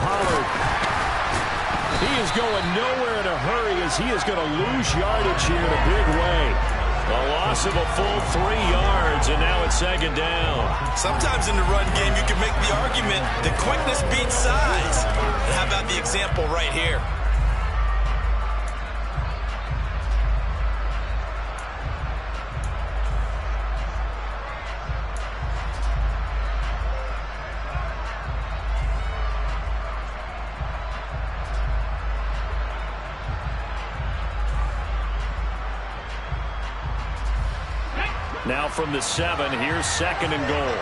Speaker 4: Pollard. He is going nowhere in a hurry as he is going to lose yardage here in a big way.
Speaker 1: A loss of a full 3 yards, and now it's 2nd down.
Speaker 2: Sometimes in the run game, you can make the argument that quickness beats size. And how about the example right here?
Speaker 1: Now from the 7, here's 2nd and goal.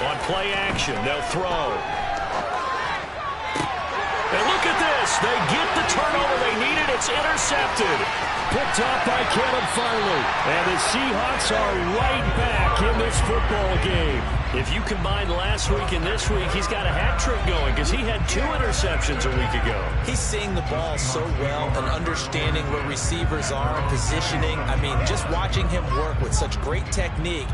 Speaker 1: On play action, they'll throw. And look at this. They get the turnover they needed. It's intercepted.
Speaker 4: Picked off by Caleb Farley. And the Seahawks are right back in this football game.
Speaker 1: If you combine last week and this week, he's got a hat trick going because he had 2 interceptions a week ago.
Speaker 2: He's seeing the ball so well and understanding where receivers are, positioning. I mean, just watching him work with such great technique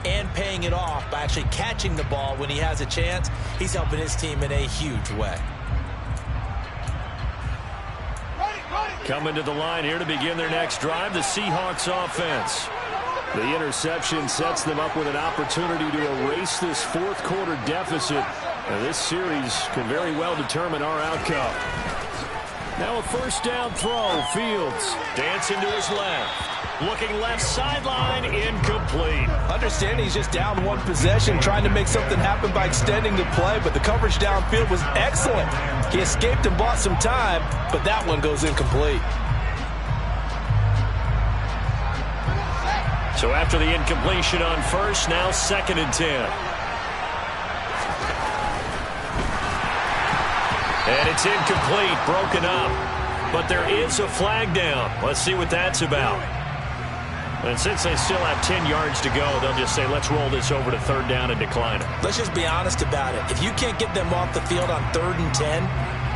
Speaker 2: and paying it off by actually catching the ball when he has a chance, he's helping his team in a huge way.
Speaker 1: Coming to the line here to begin their next drive, the Seahawks offense.
Speaker 4: The interception sets them up with an opportunity to erase this 4th quarter deficit. And this series can very well determine our outcome. Now a 1st down throw. Fields
Speaker 1: dancing to his left. Looking left sideline, incomplete.
Speaker 2: Understanding he's just down 1 possession, trying to make something happen by extending the play, but the coverage downfield was excellent. He escaped and bought some time, but that one goes incomplete.
Speaker 1: So after the incompletion on 1st, now 2nd and 10. And it's incomplete, broken up. But there is a flag down. Let's see what that's about. And since they still have 10 yards to go, they'll just say, let's roll this over to 3rd down and decline it.
Speaker 2: Let's just be honest about it. If you can't get them off the field on 3rd and 10,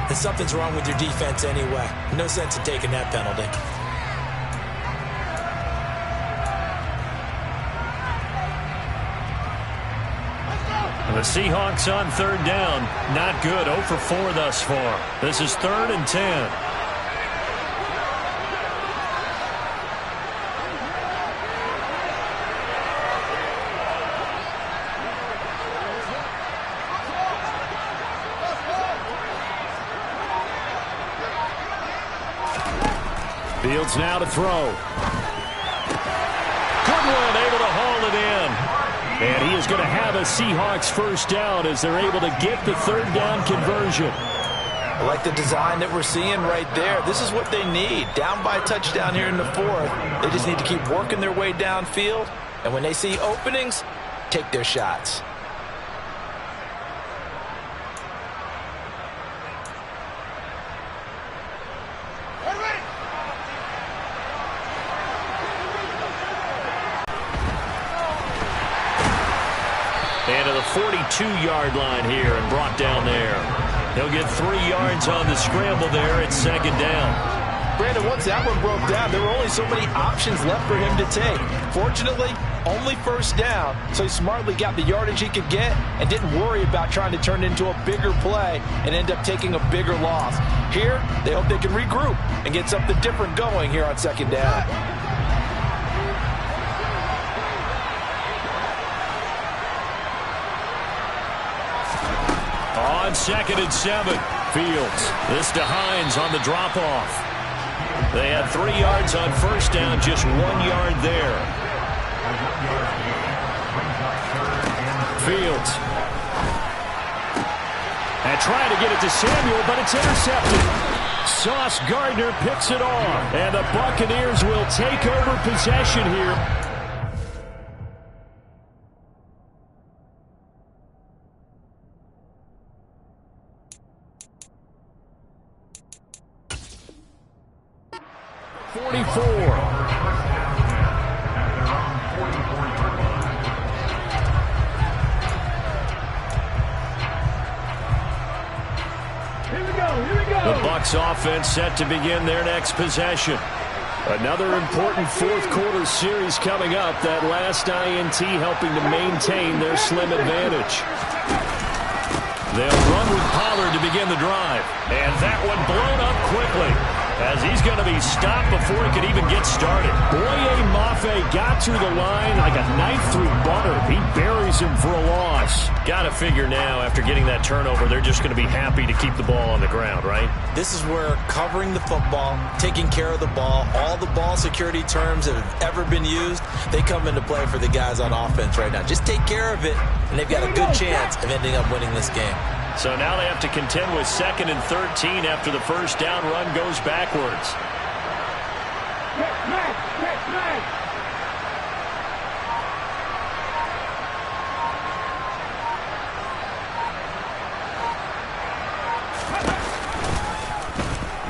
Speaker 2: then something's wrong with your defense anyway. No sense in taking that penalty.
Speaker 1: The Seahawks on 3rd down. Not good. 0 for 4 thus far. This is 3rd and 10.
Speaker 4: Fields now to throw.
Speaker 1: Goodwin able to haul it in.
Speaker 4: And he is going to have a Seahawks first down as they're able to get the third down conversion.
Speaker 2: I like the design that we're seeing right there. This is what they need. Down by a touchdown here in the fourth. They just need to keep working their way downfield. And when they see openings, take their shots.
Speaker 1: And to the 42-yard line here and brought down there. He'll get 3 yards on the scramble there at second down.
Speaker 2: Brandon, once that one broke down, there were only so many options left for him to take. Fortunately, only first down, so he smartly got the yardage he could get and didn't worry about trying to turn it into a bigger play and end up taking a bigger loss. Here, they hope they can regroup and get something different going here on second down.
Speaker 1: On 2nd and 7, Fields. This to Hines on the drop-off. They had 3 yards on first down, just 1 yard there. Fields. And trying to get it to Samuel, but it's intercepted. Sauce Gardner picks it off. And the Buccaneers will take over possession here. The Bucs offense set to begin their next possession. Another important fourth quarter series coming up. That last INT helping to maintain their slim advantage. They'll run with Pollard to begin the drive. And that one blown up quickly, as he's going to be stopped before he could even get started. Boye Mafe got through the line like a knife through butter. He buries him for a loss. Got to figure now, after getting that turnover, they're just going to be happy to keep the ball on the ground, right?
Speaker 2: This is where covering the football, taking care of the ball, all the ball security terms that have ever been used, they come into play for the guys on offense right now. Just take care of it, and they've got a good chance of ending up winning this game.
Speaker 1: So now they have to contend with 2nd and 13 after the first down run goes backwards.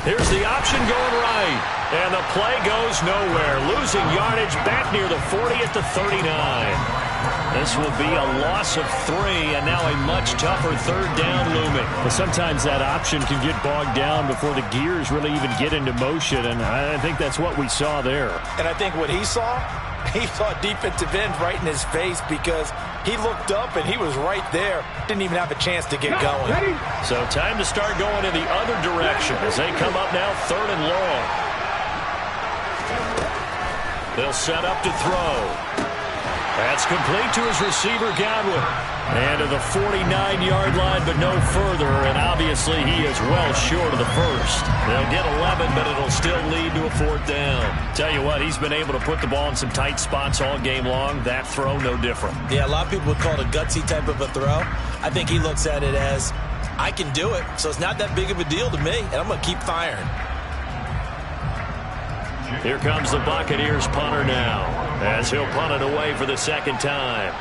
Speaker 1: Here's the option going right. And the play goes nowhere. Losing yardage back near the 40 at the 39. This will be a loss of 3, and now a much tougher third down looming.
Speaker 4: But sometimes that option can get bogged down before the gears really even get into motion, and I think that's what we saw there.
Speaker 2: And I think what he saw defensive end right in his face, because he looked up and he was right there. Didn't even have a chance to get going.
Speaker 1: So time to start going in the other direction as they come up now 3rd and long. They'll set up to throw. That's complete to his receiver, Godwin. And to the 49-yard line, but no further. And obviously he is well short of the first. They'll get 11, but it'll still lead to a 4th down. Tell you what, he's been able to put the ball in some tight spots all game long. That throw, no different.
Speaker 2: Yeah, a lot of people would call it a gutsy type of a throw. I think he looks at it as, I can do it, so it's not that big of a deal to me, and I'm going to keep firing.
Speaker 1: Here comes the Buccaneers punter now, as he'll punt it away for the 2nd time.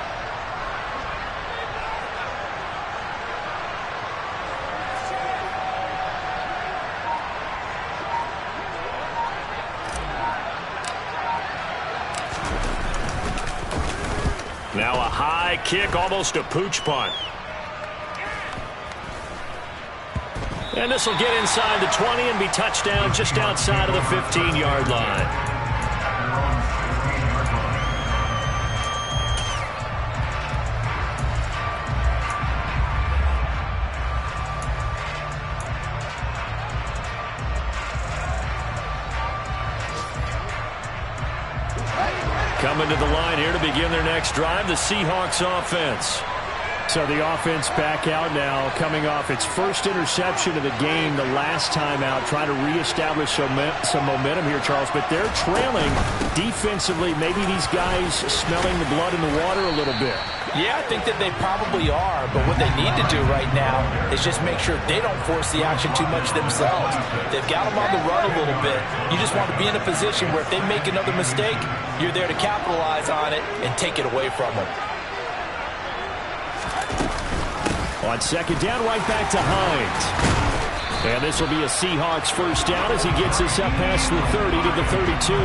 Speaker 1: Now a high kick, almost a pooch punt. And this will get inside the 20 and be touchdown just outside of the 15-yard line. Coming to the line here to begin their next drive, the Seahawks offense.
Speaker 4: So the offense back out now, coming off its first interception of the game the last time out, trying to reestablish some momentum here, Charles. But they're trailing defensively. Maybe these guys smelling the blood in the water a little bit.
Speaker 2: Yeah, I think that they probably are, but what they need to do right now is just make sure they don't force the action too much themselves. They've got them on the run a little bit. You just want to be in a position where if they make another mistake, you're there to capitalize on it and take it away from them.
Speaker 1: On second down, right back to Hines. And this will be a Seahawks first down as he gets this up past the 30 to the 32.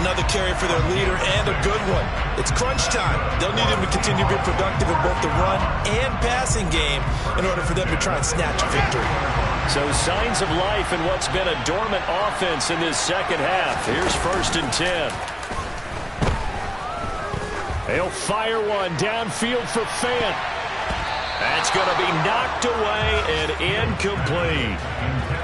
Speaker 2: Another carry for their leader and a good one. It's crunch time. They'll need him to continue to be productive in both the run and passing game in order for them to try and snatch a victory.
Speaker 1: So signs of life in what's been a dormant offense in this second half. Here's 1st and 10. He'll fire one downfield for Fant. That's going to be knocked away and incomplete.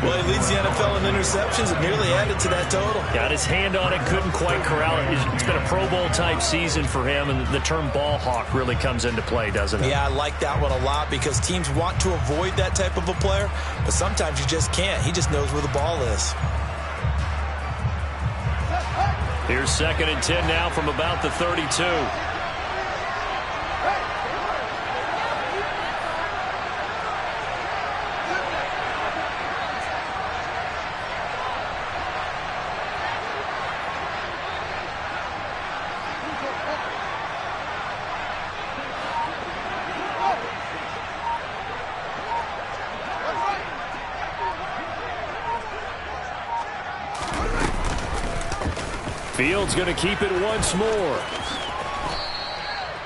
Speaker 2: Well, he leads the NFL in interceptions and nearly added to that total.
Speaker 1: Got his hand on it, couldn't quite corral it. It's been a Pro Bowl type season for him, and the term ball hawk really comes into play, doesn't it?
Speaker 2: Yeah, I like that one a lot because teams want to avoid that type of a player, but sometimes you just can't. He just knows where the ball is.
Speaker 1: Here's 2nd and 10 now from about the 32. Fields going to keep it once more.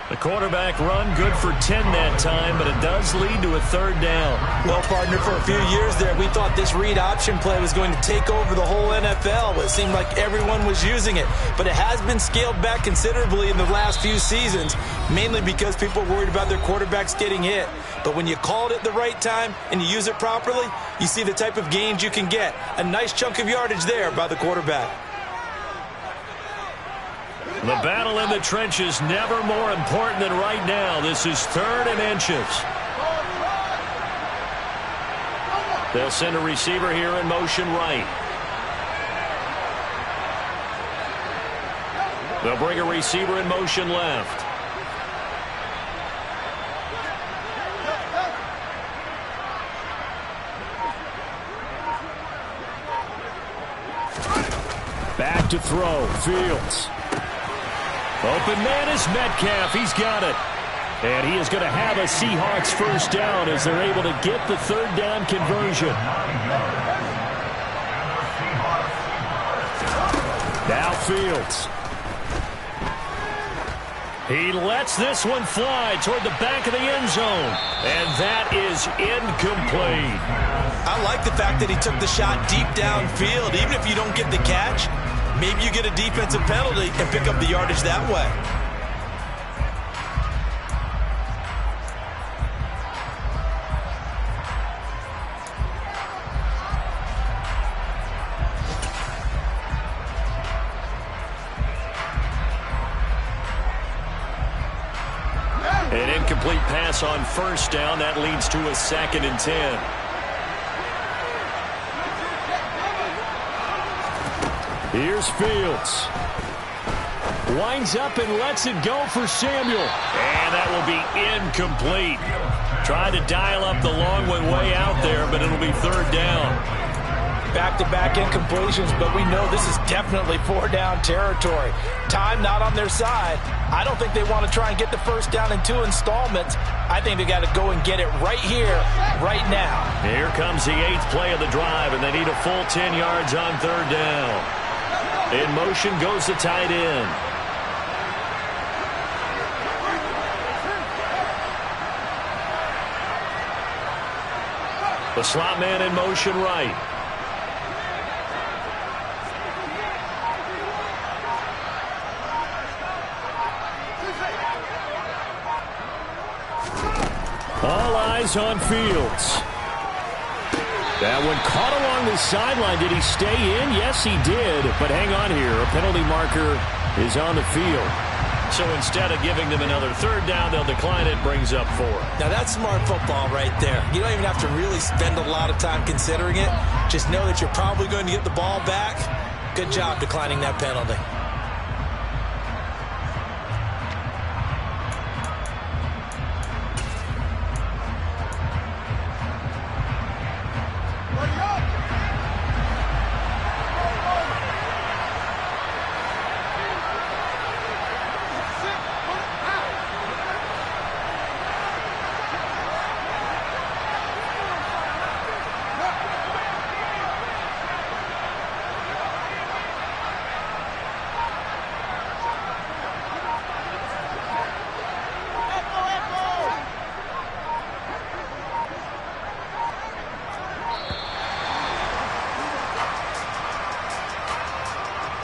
Speaker 1: The quarterback run good for 10 that time, but it does lead to a 3rd down.
Speaker 2: Well, partner, for a few years there, we thought this read option play was going to take over the whole NFL. It seemed like everyone was using it, but it has been scaled back considerably in the last few seasons, mainly because people are worried about their quarterbacks getting hit. But when you call it at the right time and you use it properly, you see the type of gains you can get. A nice chunk of yardage there by the quarterback.
Speaker 1: The battle in the trenches never more important than right now. This is 3rd and inches. They'll send a receiver here in motion right. They'll bring a receiver in motion left. Back to throw. Fields. Open man is Metcalf. He's got it. And he is going to have a Seahawks first down as they're able to get the 3rd down conversion. Now Fields. He lets this one fly toward the back of the end zone. And that is incomplete.
Speaker 2: I like the fact that he took the shot deep downfield. Even if you don't get the catch, maybe you get a defensive penalty and pick up the yardage that way.
Speaker 1: An incomplete pass on 1st down. That leads to a 2nd and 10. Here's Fields. Winds up and lets it go for Samuel. And that will be incomplete. Tried to dial up the long one way out there, but it'll be 3rd down.
Speaker 2: Back-to-back incompletions, but we know this is definitely 4-down territory. Time not on their side. I don't think they want to try and get the 1st down in 2 installments. I think they got to go and get it right here, right now.
Speaker 1: Here comes the 8th play of the drive, and they need a full 10 yards on 3rd down. In motion goes the tight end. The slot man in motion right. All eyes on Fields. That one caught along the sideline. Did he stay in? Yes, he did. But hang on here. A penalty marker is on the field. So instead of giving them another third down, they'll decline it, brings up 4.
Speaker 2: Now that's smart football right there. You don't even have to really spend a lot of time considering it. Just know that you're probably going to get the ball back. Good job declining that penalty.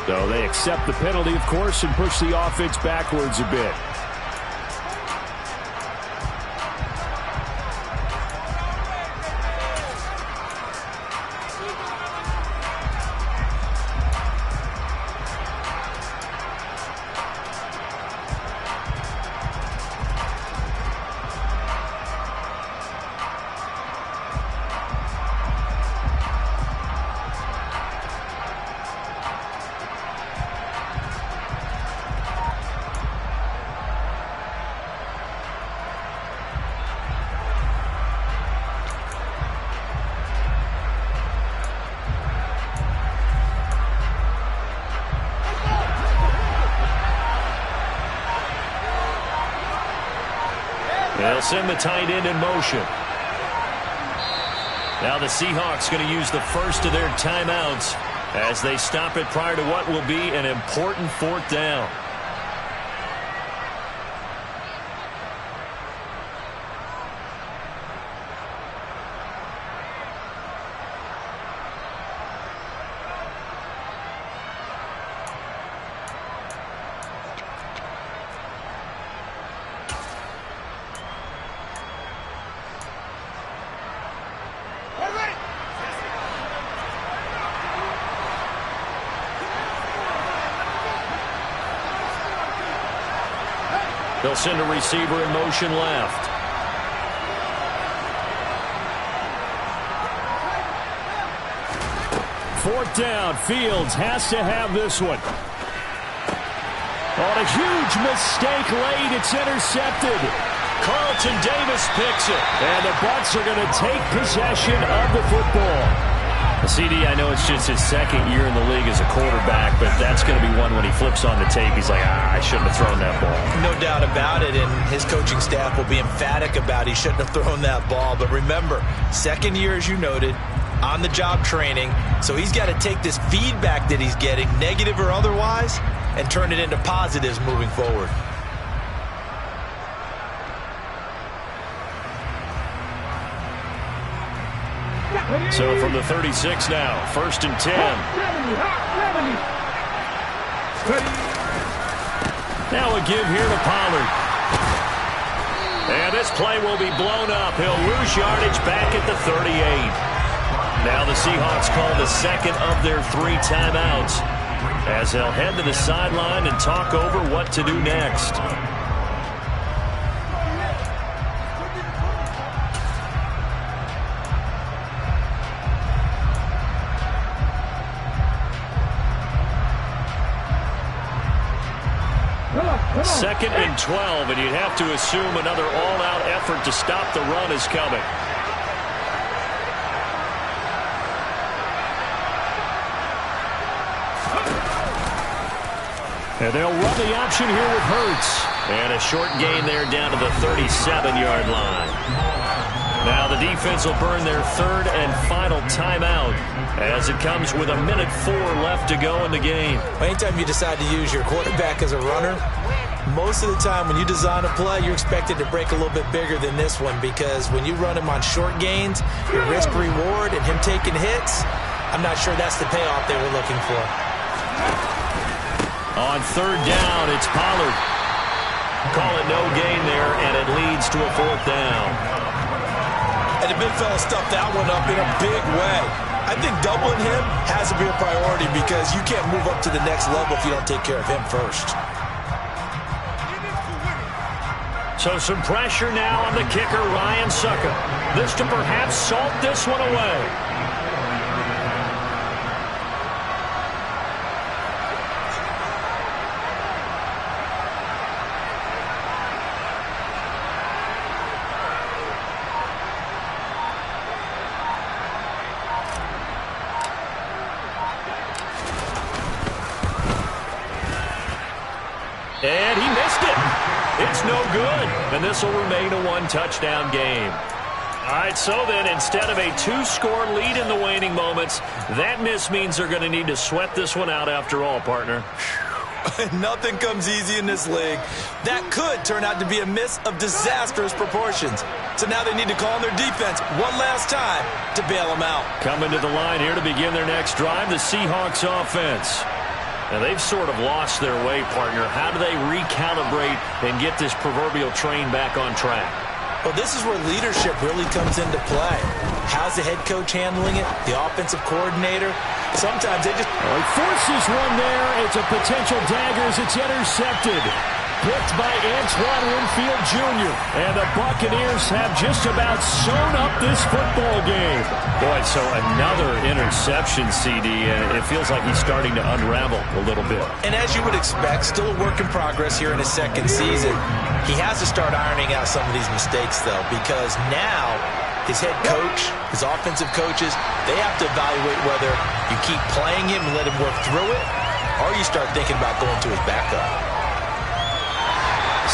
Speaker 4: So they accept the penalty, of course, and push the offense backwards a bit.
Speaker 1: They'll send the tight end in motion. Now the Seahawks going to use the first of their timeouts as they stop it prior to what will be an important 4th down. They'll send a receiver in motion left.
Speaker 4: Fourth down. Fields has to have this one. On a huge mistake late. It's intercepted.
Speaker 1: Carlton Davis picks it.
Speaker 4: And the Bucs are going to take possession of the football.
Speaker 1: CD, I know it's just his 2nd year in the league as a quarterback, but that's going to be one when he flips on the tape. He's like, I shouldn't have thrown that ball.
Speaker 2: No doubt about it, and his coaching staff will be emphatic about he shouldn't have thrown that ball. But remember, 2nd year, as you noted, on-the-job training, so he's got to take this feedback that he's getting, negative or otherwise, and turn it into positives moving forward.
Speaker 1: So from the 36 now, 1st and 10. Now a give here to Pollard. And this play will be blown up. He'll lose yardage back at the 38. Now the Seahawks call the 2nd of their 3 timeouts as they'll head to the sideline and talk over what to do next. Second and 12, and you'd have to assume another all-out effort to stop the run is coming.
Speaker 4: And they'll run the option here with Hurts.
Speaker 1: And a short gain there down to the 37-yard line. Now the defense will burn their 3rd and final timeout as it comes with 1:04 left to go in the game.
Speaker 2: Anytime you decide to use your quarterback as a runner, most of the time when you design a play, you're expected to break a little bit bigger than this one, because when you run him on short gains, your risk-reward and him taking hits, I'm not sure that's the payoff they were looking for.
Speaker 1: On 3rd down, it's Pollard. Call it no gain there, and it leads to a 4th down.
Speaker 2: And the big fella stuffed that one up in a big way. I think doubling him has to be a priority, because you can't move up to the next level if you don't take care of him first.
Speaker 1: So some pressure now on the kicker, Ryan Suckup. This to perhaps salt this one away. And he missed it. It's no good. And this will remain a one-touchdown game. All right, so then instead of a 2-score lead in the waning moments, that miss means they're going to need to sweat this one out after all, partner.
Speaker 2: Nothing comes easy in this league. That could turn out to be a miss of disastrous proportions. So now they need to call on their defense one last time to bail them out.
Speaker 1: Coming to the line here to begin their next drive, the Seahawks offense. Now, they've sort of lost their way, partner. How do they recalibrate and get this proverbial train back on track?
Speaker 2: Well, this is where leadership really comes into play. How's the head coach handling it? The offensive coordinator? Sometimes they just...
Speaker 4: He forces one there. It's a potential dagger as it's intercepted. Picked by Antoine Winfield Jr. And the Buccaneers have just about sewn up this football game.
Speaker 1: Boy, so another interception, CD, and it feels like he's starting to unravel a little bit.
Speaker 2: And as you would expect, still a work in progress here in his second season. He has to start ironing out some of these mistakes, though, because now his head coach, his offensive coaches, they have to evaluate whether you keep playing him and let him work through it, or you start thinking about going to his backup.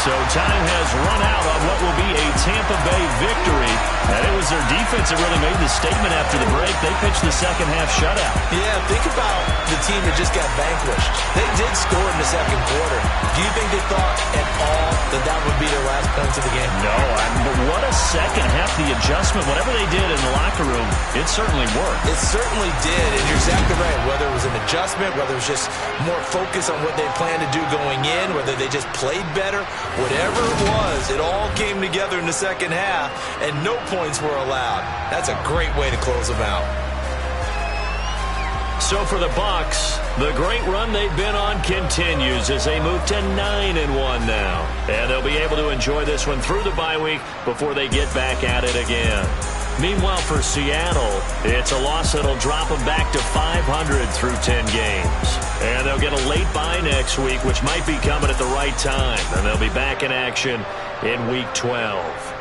Speaker 1: So time has run out on what will be a Tampa Bay victory. And it was their defense that really made the statement after the break. They pitched the second half shutout.
Speaker 2: Yeah, think about the team that just got vanquished. They did score in the second quarter. Do you think they thought at all that that would be their last points of the game?
Speaker 1: No, but what a second half. The adjustment, whatever they did in the locker room, it certainly worked.
Speaker 2: It certainly did, and you're exactly right. Whether it was an adjustment, whether it was just more focus on what they planned to do going in, whether they just played better, whatever it was, it all came together in the second half, and no points were allowed. That's a great way to close them out.
Speaker 1: So for the Bucs, the great run they've been on continues as they move to 9-1 now. And they'll be able to enjoy this one through the bye week before they get back at it again. Meanwhile, for Seattle, it's a loss that'll drop them back to 500 through 10 games. And they'll get a late bye next week, which might be coming at the right time. And they'll be back in action in Week 12.